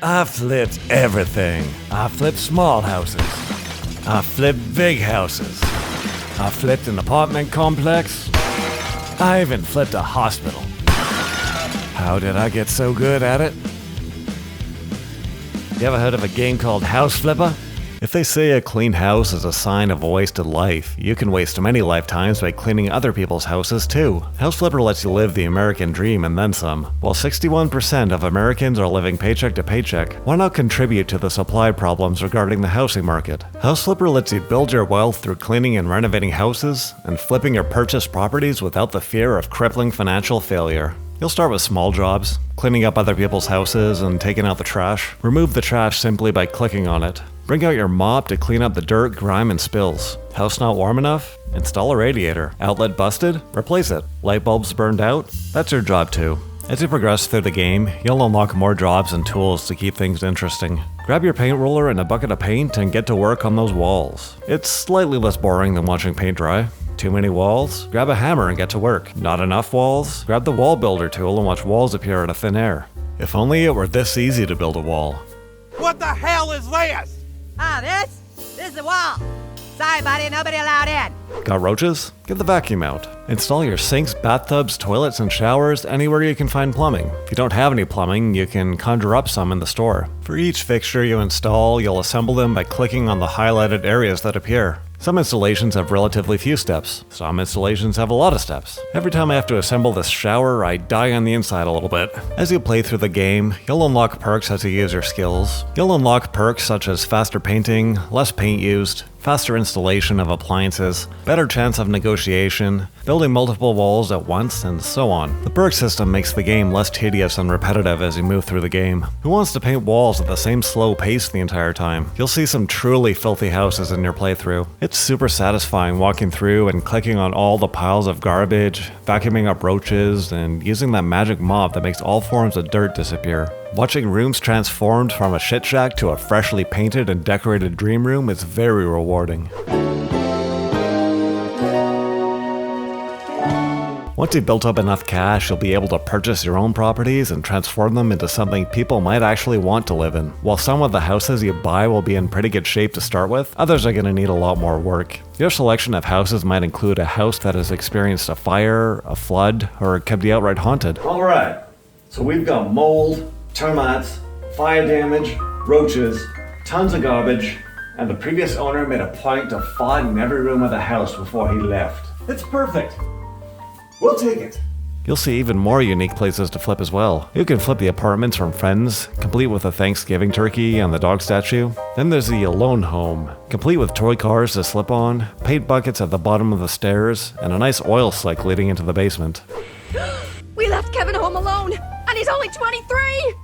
I flipped everything. I flipped small houses. I flipped big houses. I flipped an apartment complex. I even flipped a hospital. How did I get so good at it? You ever heard of a game called House Flipper? If they say a clean house is a sign of a wasted life, you can waste many lifetimes by cleaning other people's houses too. House Flipper lets you live the American dream and then some. While 61% of Americans are living paycheck to paycheck, why not contribute to the supply problems regarding the housing market? House Flipper lets you build your wealth through cleaning and renovating houses and flipping your purchased properties without the fear of crippling financial failure. You'll start with small jobs, cleaning up other people's houses and taking out the trash. Remove the trash simply by clicking on it. Bring out your mop to clean up the dirt, grime, and spills. House not warm enough? Install a radiator. Outlet busted? Replace it. Light bulbs burned out? That's your job too. As you progress through the game, you'll unlock more jobs and tools to keep things interesting. Grab your paint roller and a bucket of paint and get to work on those walls. It's slightly less boring than watching paint dry. Too many walls? Grab a hammer and get to work. Not enough walls? Grab the wall builder tool and watch walls appear out of thin air. If only it were this easy to build a wall. What the hell is this? This is the wall. Sorry, buddy, nobody allowed in. Got roaches? Get the vacuum out. Install your sinks, bathtubs, toilets, and showers anywhere you can find plumbing. If you don't have any plumbing, you can conjure up some in the store. For each fixture you install, you'll assemble them by clicking on the highlighted areas that appear. Some installations have relatively few steps. Some installations have a lot of steps. Every time I have to assemble this shower, I die on the inside a little bit. As you play through the game, you'll unlock perks as you use your skills. You'll unlock perks such as faster painting, less paint used, faster installation of appliances, better chance of negotiation, building multiple walls at once, and so on. The perk system makes the game less tedious and repetitive as you move through the game. Who wants to paint walls at the same slow pace the entire time? You'll see some truly filthy houses in your playthrough. It's super satisfying walking through and clicking on all the piles of garbage, vacuuming up roaches, and using that magic mop that makes all forms of dirt disappear. Watching rooms transformed from a shit shack to a freshly painted and decorated dream room is very rewarding. Once you've built up enough cash, you'll be able to purchase your own properties and transform them into something people might actually want to live in. While some of the houses you buy will be in pretty good shape to start with, others are going to need a lot more work. Your selection of houses might include a house that has experienced a fire, a flood, or could be outright haunted. Alright, so we've got mold, termites, fire damage, roaches, tons of garbage, and the previous owner made a point to fart in every room of the house before he left. It's perfect. We'll take it. You'll see even more unique places to flip as well. You can flip the apartments from friends, complete with a Thanksgiving turkey and the dog statue. Then there's the alone home, complete with toy cars to slip on, paint buckets at the bottom of the stairs, and a nice oil slick leading into the basement. We left Kevin home alone, and he's only 23!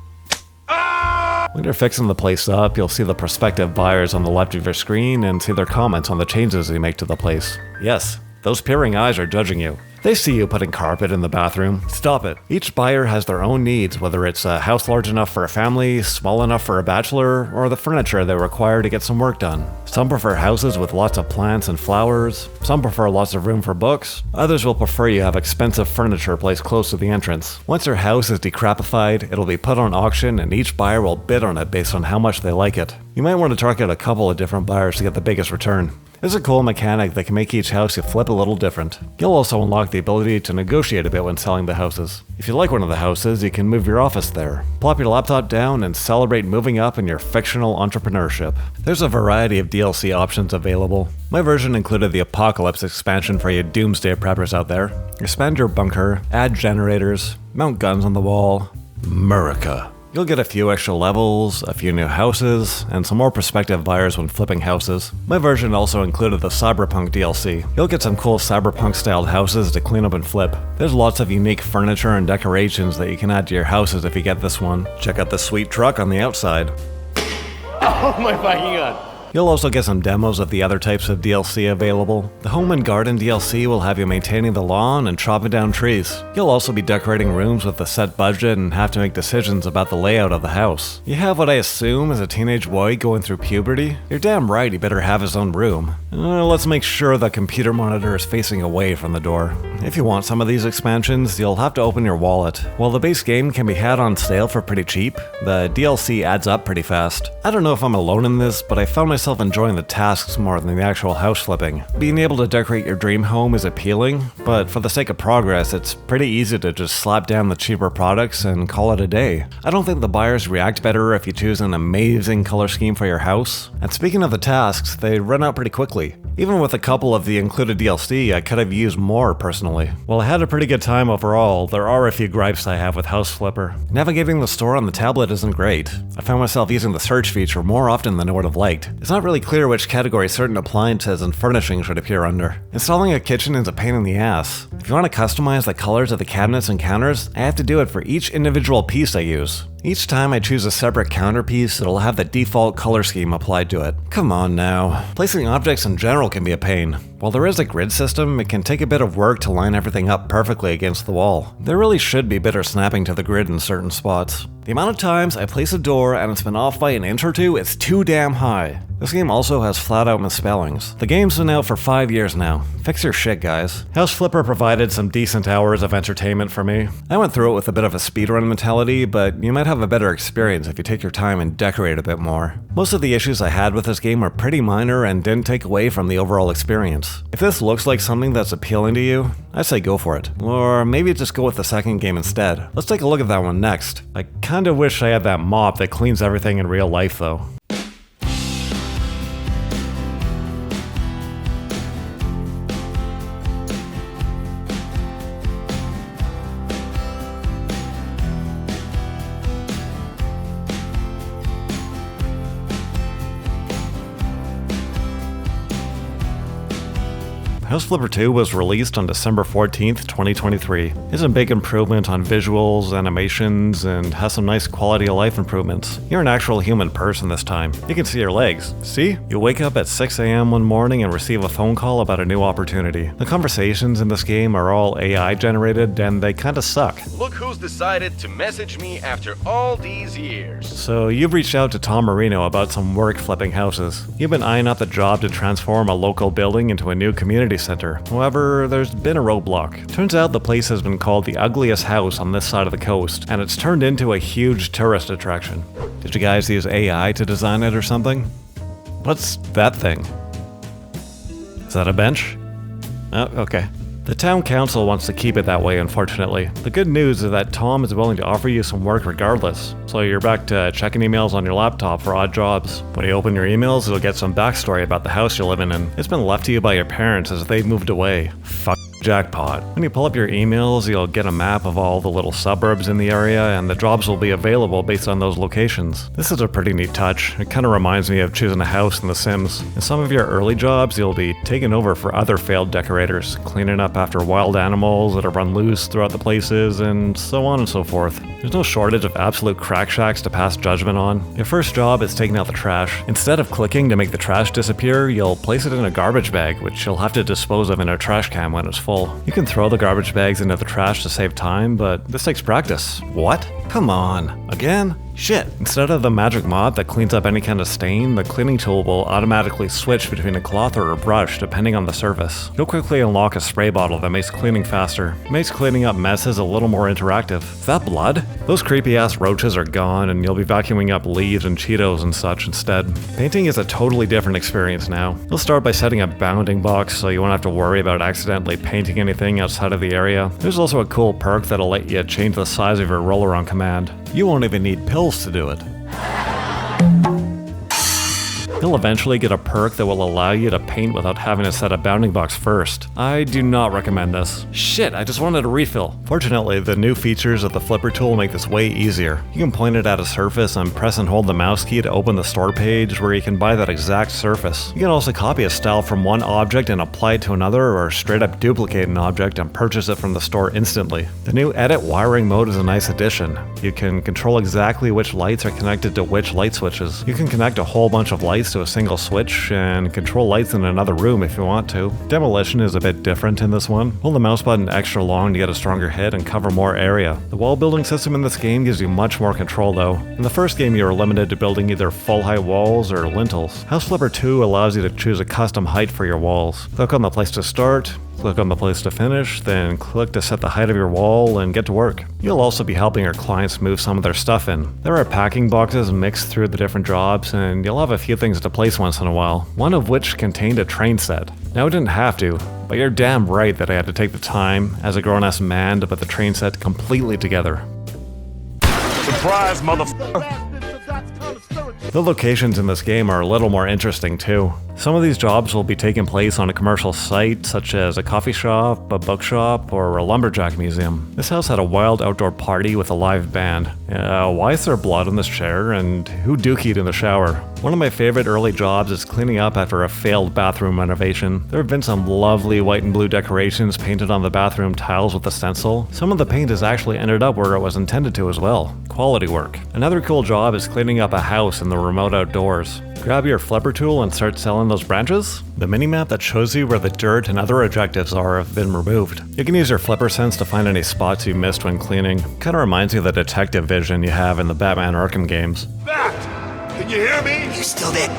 When you're fixing the place up, you'll see the prospective buyers on the left of your screen and see their comments on the changes you make to the place. Yes, those peering eyes are judging you. They see you putting carpet in the bathroom. Stop it. Each buyer has their own needs, whether it's a house large enough for a family, small enough for a bachelor, or the furniture they require to get some work done. Some prefer houses with lots of plants and flowers. Some prefer lots of room for books. Others will prefer you have expensive furniture placed close to the entrance. Once your house is decrapified, it'll be put on auction and each buyer will bid on it based on how much they like it. You might want to target a couple of different buyers to get the biggest return. It's a cool mechanic that can make each house you flip a little different. You'll also unlock the ability to negotiate a bit when selling the houses. If you like one of the houses, you can move your office there. Plop your laptop down and celebrate moving up in your fictional entrepreneurship. There's a variety of DLC options available. My version included the Apocalypse expansion for you doomsday preppers out there. Expand your bunker, add generators, mount guns on the wall. America. You'll get a few extra levels, a few new houses, and some more prospective buyers when flipping houses. My version also included the Cyberpunk DLC. You'll get some cool Cyberpunk-styled houses to clean up and flip. There's lots of unique furniture and decorations that you can add to your houses if you get this one. Check out the sweet truck on the outside. Oh my fucking god. You'll also get some demos of the other types of DLC available. The Home and Garden DLC will have you maintaining the lawn and chopping down trees. You'll also be decorating rooms with a set budget and have to make decisions about the layout of the house. You have what I assume is a teenage boy going through puberty? You're damn right he better have his own room. Let's make sure the computer monitor is facing away from the door. If you want some of these expansions, you'll have to open your wallet. While the base game can be had on sale for pretty cheap, the DLC adds up pretty fast. I don't know if I'm alone in this, but I found myself enjoying the tasks more than the actual house flipping. Being able to decorate your dream home is appealing, but for the sake of progress, it's pretty easy to just slap down the cheaper products and call it a day. I don't think the buyers react better if you choose an amazing color scheme for your house. And speaking of the tasks, they run out pretty quickly. Even with a couple of the included DLC, I could have used more personally. While I had a pretty good time overall, there are a few gripes I have with House Flipper. Navigating the store on the tablet isn't great. I found myself using the search feature more often than I would have liked. It's not really clear which category certain appliances and furnishing should appear under. Installing a kitchen is a pain in the ass. If you want to customize the colors of the cabinets and counters, I have to do it for each individual piece I use. Each time I choose a separate counterpiece, it'll have the default color scheme applied to it. Come on now. Placing objects in general can be a pain. While there is a grid system, it can take a bit of work to line everything up perfectly against the wall. There really should be better snapping to the grid in certain spots. The amount of times I place a door and it's been off by an inch or two is too damn high. This game also has flat-out misspellings. The game's been out for 5 years now. Fix your shit, guys. House Flipper provided some decent hours of entertainment for me. I went through it with a bit of a speedrun mentality, but you might have a better experience if you take your time and decorate a bit more. Most of the issues I had with this game were pretty minor and didn't take away from the overall experience. If this looks like something that's appealing to you, I'd say go for it. Or maybe just go with the second game instead. Let's take a look at that one next. I kinda wish I had that mop that cleans everything in real life though. House Flipper 2 was released on December 14th, 2023. It's a big improvement on visuals, animations, and has some nice quality of life improvements. You're an actual human person this time. You can see your legs. See? You wake up at 6 a.m. one morning and receive a phone call about a new opportunity. The conversations in this game are all AI generated and they kinda suck. Look who's decided to message me after all these years. So you've reached out to Tom Marino about some work flipping houses. You've been eyeing up the job to transform a local building into a new community center. However, there's been a roadblock. Turns out the place has been called the ugliest house on this side of the coast, and it's turned into a huge tourist attraction. Did you guys use AI to design it or something? What's that thing? Is that a bench? Oh, okay. The town council wants to keep it that way, unfortunately. The good news is that Tom is willing to offer you some work regardless, so you're back to checking emails on your laptop for odd jobs. When you open your emails, you'll get some backstory about the house you're living in. It's been left to you by your parents as they've moved away. Fuck. Jackpot. When you pull up your emails, you'll get a map of all the little suburbs in the area, and the jobs will be available based on those locations. This is a pretty neat touch. It kind of reminds me of choosing a house in The Sims. In some of your early jobs, you'll be taken over for other failed decorators, cleaning up after wild animals that are run loose throughout the places, and so on and so forth. There's no shortage of absolute crack shacks to pass judgment on. Your first job is taking out the trash. Instead of clicking to make the trash disappear, you'll place it in a garbage bag, which you'll have to dispose of in a trash can when it's full. You can throw the garbage bags into the trash to save time, but this takes practice. What? Come on. Again? Shit. Instead of the magic mop that cleans up any kind of stain, the cleaning tool will automatically switch between a cloth or a brush depending on the surface. You'll quickly unlock a spray bottle that makes cleaning faster. It makes cleaning up messes a little more interactive. Is that blood? Those creepy ass roaches are gone and you'll be vacuuming up leaves and Cheetos and such instead. Painting is a totally different experience now. You'll start by setting a bounding box so you won't have to worry about accidentally painting anything outside of the area. There's also a cool perk that'll let you change the size of your roller on command. You won't even need pills to do it. You'll eventually get a perk that will allow you to paint without having to set a bounding box first. I do not recommend this. Shit, I just wanted a refill. Fortunately, the new features of the flipper tool make this way easier. You can point it at a surface and press and hold the mouse key to open the store page where you can buy that exact surface. You can also copy a style from one object and apply it to another, or straight up duplicate an object and purchase it from the store instantly. The new edit wiring mode is a nice addition. You can control exactly which lights are connected to which light switches. You can connect a whole bunch of lights keys to a single switch and control lights in another room if you want to. Demolition is a bit different in this one. Hold the mouse button extra long to get a stronger hit and cover more area. The wall building system in this game gives you much more control though. In the first game you were limited to building either full height walls or lintels. House Flipper 2 allows you to choose a custom height for your walls. Click on the place to start, click on the place to finish, then click to set the height of your wall and get to work. You'll also be helping your clients move some of their stuff in. There are packing boxes mixed through the different jobs, and you'll have a few things to place once in a while, one of which contained a train set. Now it didn't have to, but you're damn right that I had to take the time, as a grown-ass man, to put the train set completely together. Surprise, motherfucker! The locations in this game are a little more interesting too. Some of these jobs will be taking place on a commercial site, such as a coffee shop, a bookshop, or a lumberjack museum. This house had a wild outdoor party with a live band. Why is there blood on this chair, and who dookied in the shower? One of my favorite early jobs is cleaning up after a failed bathroom renovation. There have been some lovely white and blue decorations painted on the bathroom tiles with a stencil. Some of the paint has actually ended up where it was intended to as well. Quality work. Another cool job is cleaning up a house in the remote outdoors. Grab your flipper tool and start selling those branches. The minimap that shows you where the dirt and other objectives are have been removed. You can use your flipper sense to find any spots you missed when cleaning. Kinda reminds you of the detective vision you have in the Batman Arkham games. That! Can you hear me? You still there?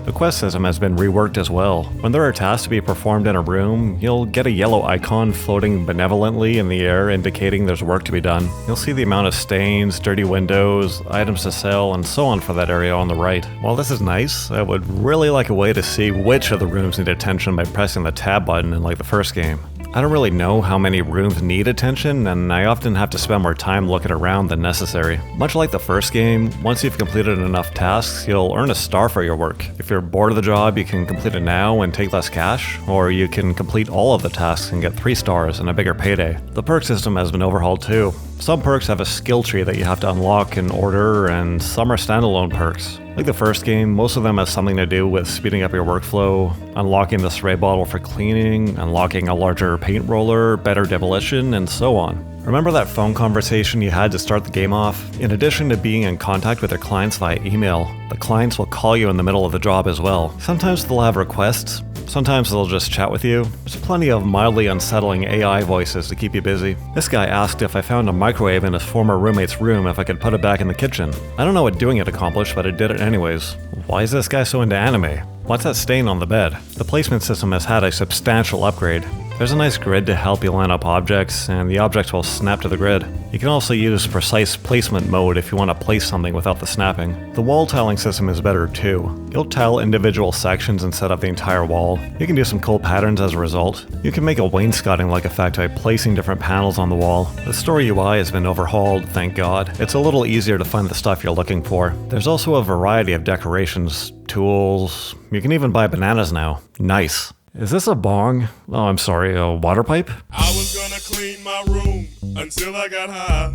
The quest system has been reworked as well. When there are tasks to be performed in a room, you'll get a yellow icon floating benevolently in the air indicating there's work to be done. You'll see the amount of stains, dirty windows, items to sell, and so on for that area on the right. While this is nice, I would really like a way to see which of the rooms need attention by pressing the tab button in like the first game. I don't really know how many rooms need attention, and I often have to spend more time looking around than necessary. Much like the first game, once you've completed enough tasks, you'll earn a star for your work. If you're bored of the job, you can complete it now and take less cash, or you can complete all of the tasks and get 3 stars and a bigger payday. The perk system has been overhauled too. Some perks have a skill tree that you have to unlock in order, and some are standalone perks. Like the first game, most of them have something to do with speeding up your workflow, unlocking the spray bottle for cleaning, unlocking a larger paint roller, better demolition, and so on. Remember that phone conversation you had to start the game off? In addition to being in contact with their clients via email, the clients will call you in the middle of the job as well. Sometimes they'll have requests, sometimes they'll just chat with you. There's plenty of mildly unsettling AI voices to keep you busy. This guy asked if I found a microwave in his former roommate's room if I could put it back in the kitchen. I don't know what doing it accomplished, but I did it anyways. Why is this guy so into anime? What's that stain on the bed? The placement system has had a substantial upgrade. There's a nice grid to help you line up objects, and the objects will snap to the grid. You can also use precise placement mode if you want to place something without the snapping. The wall tiling system is better too. You'll tile individual sections and set up the entire wall. You can do some cool patterns as a result. You can make a wainscoting-like effect by placing different panels on the wall. The story UI has been overhauled, thank God. It's a little easier to find the stuff you're looking for. There's also a variety of decorations, tools. You can even buy bananas now. Nice. Is this a bong? Oh, I'm sorry, a water pipe? I was gonna clean my room until I got high.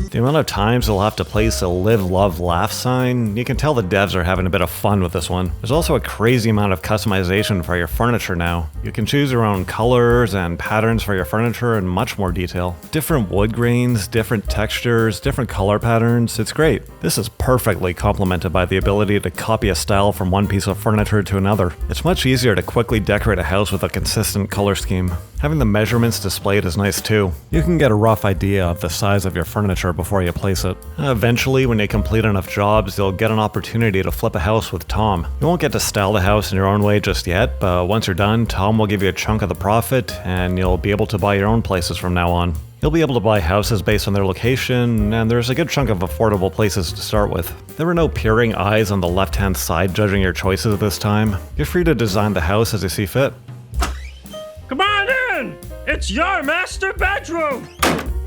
The amount of times you'll have to place a live, love, laugh sign, you can tell the devs are having a bit of fun with this one. There's also a crazy amount of customization for your furniture now. You can choose your own colors and patterns for your furniture and much more detail. Different wood grains, different textures, different color patterns, it's great. This is perfectly complemented by the ability to copy a style from one piece of furniture to another. It's much easier to quickly decorate a house with a consistent color scheme. Having the measurements displayed is nice too. You can get a rough idea of the size of your furniture before you place it. Eventually, when you complete enough jobs, you'll get an opportunity to flip a house with Tom. You won't get to style the house in your own way just yet, but once you're done, Tom will give you a chunk of the profit, and you'll be able to buy your own places from now on. You'll be able to buy houses based on their location, and there's a good chunk of affordable places to start with. There are no peering eyes on the left-hand side judging your choices this time. You're free to design the house as you see fit. Come on in! It's your master bedroom!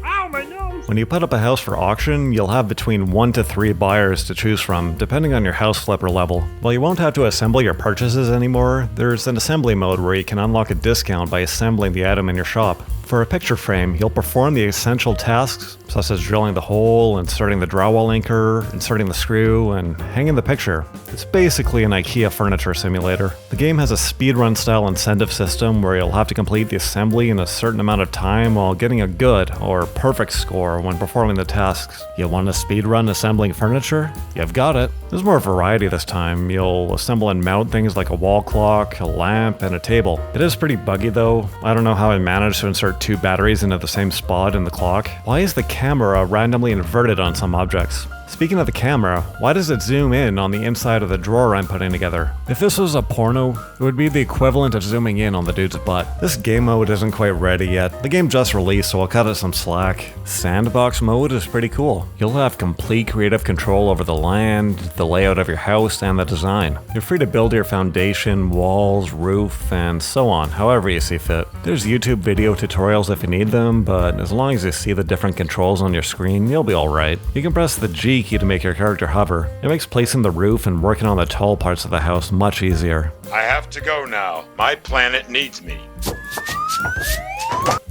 Ow, my nose! When you put up a house for auction, you'll have between 1 to 3 buyers to choose from, depending on your house flipper level. While you won't have to assemble your purchases anymore, there's an assembly mode where you can unlock a discount by assembling the item in your shop. For a picture frame, you'll perform the essential tasks such as drilling the hole, inserting the drywall anchor, inserting the screw, and hanging the picture. It's basically an IKEA furniture simulator. The game has a speedrun style incentive system where you'll have to complete the assembly in a certain amount of time while getting a good or perfect score when performing the tasks. You want to speedrun assembling furniture? You've got it. There's more variety this time. You'll assemble and mount things like a wall clock, a lamp, and a table. It is pretty buggy though. I don't know how I managed to insert 2 batteries into the same spot in the clock. Why is the camera randomly inverted on some objects? Speaking of the camera, why does it zoom in on the inside of the drawer I'm putting together? If this was a porno, it would be the equivalent of zooming in on the dude's butt. This game mode isn't quite ready yet. The game just released, so I'll cut it some slack. Sandbox Mode is pretty cool. You'll have complete creative control over the land, the layout of your house, and the design. You're free to build your foundation, walls, roof, and so on, however you see fit. There's YouTube video tutorials if you need them, but as long as you see the different controls on your screen, you'll be alright. You can press the G key to make your character hover. It makes placing the roof and working on the tall parts of the house much easier. I have to go now. My planet needs me.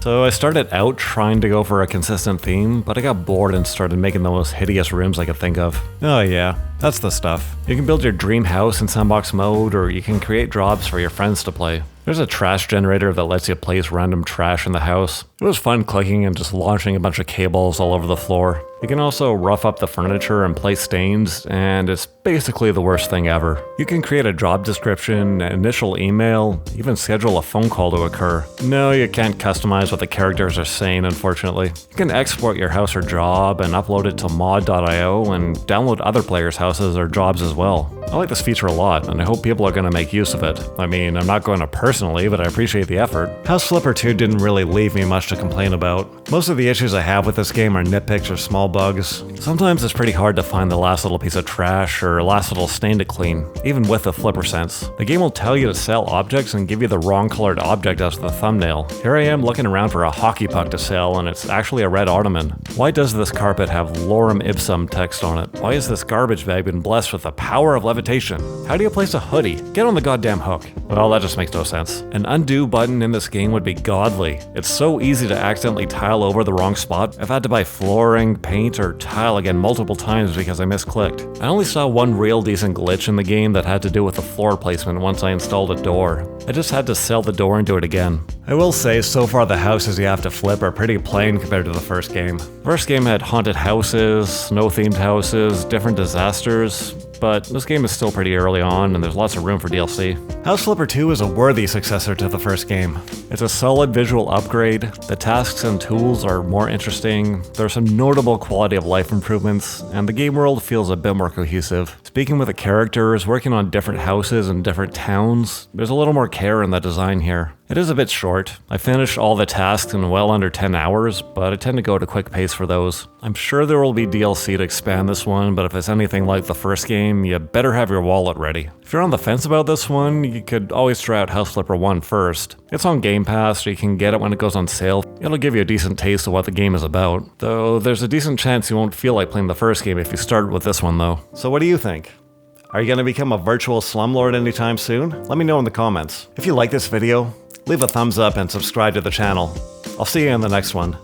So I started out trying to go for a consistent theme, but I got bored and started making the most hideous rooms I could think of. Oh yeah, that's the stuff. You can build your dream house in Sandbox Mode, or you can create jobs for your friends to play. There's a trash generator that lets you place random trash in the house. It was fun clicking and just launching a bunch of cables all over the floor. You can also rough up the furniture and place stains, and it's basically the worst thing ever. You can create a job description, an initial email, even schedule a phone call to occur. No, you can't customize what the characters are saying, unfortunately. You can export your house or job and upload it to mod.io and download other players' houses or jobs as well. I like this feature a lot, and I hope people are going to make use of it. I mean, I'm not going to personally, but I appreciate the effort. House Flipper 2 didn't really leave me much to complain about. Most of the issues I have with this game are nitpicks or small bugs. Sometimes it's pretty hard to find the last little piece of trash or last little stain to clean, even with the flipper sense. The game will tell you to sell objects and give you the wrong colored object as the thumbnail. Here I am looking around for a hockey puck to sell, and it's actually a red ottoman. Why does this carpet have lorem ipsum text on it? Why has this garbage bag been blessed with the power of levitation? How do you place a hoodie? Get on the goddamn hook. Well, that just makes no sense. An undo button in this game would be godly. It's so easy to accidentally tile over the wrong spot. I've had to buy flooring, paint, or tile again multiple times because I misclicked. I only saw one real decent glitch in the game that had to do with the floor placement once I installed a door. I just had to sell the door and do it again. I will say, so far the houses you have to flip are pretty plain compared to the first game. The first game had haunted houses, snow-themed houses, different disasters, but this game is still pretty early on and there's lots of room for DLC. House Flipper 2 is a worthy successor to the first game. It's a solid visual upgrade, the tasks and tools are more interesting, there are some notable quality of life improvements, and the game world feels a bit more cohesive. Speaking with the characters, working on different houses and different towns, there's a little more care in the design here. It is a bit short. I finished all the tasks in well under 10 hours, but I tend to go at a quick pace for those. I'm sure there will be DLC to expand this one, but if it's anything like the first game, you better have your wallet ready. If you're on the fence about this one, you could always try out House Flipper 1 first. It's on Game Pass, so you can get it when it goes on sale. It'll give you a decent taste of what the game is about, though there's a decent chance you won't feel like playing the first game if you start with this one though. So what do you think? Are you going to become a virtual slumlord anytime soon? Let me know in the comments. If you like this video, leave a thumbs up and subscribe to the channel. I'll see you in the next one.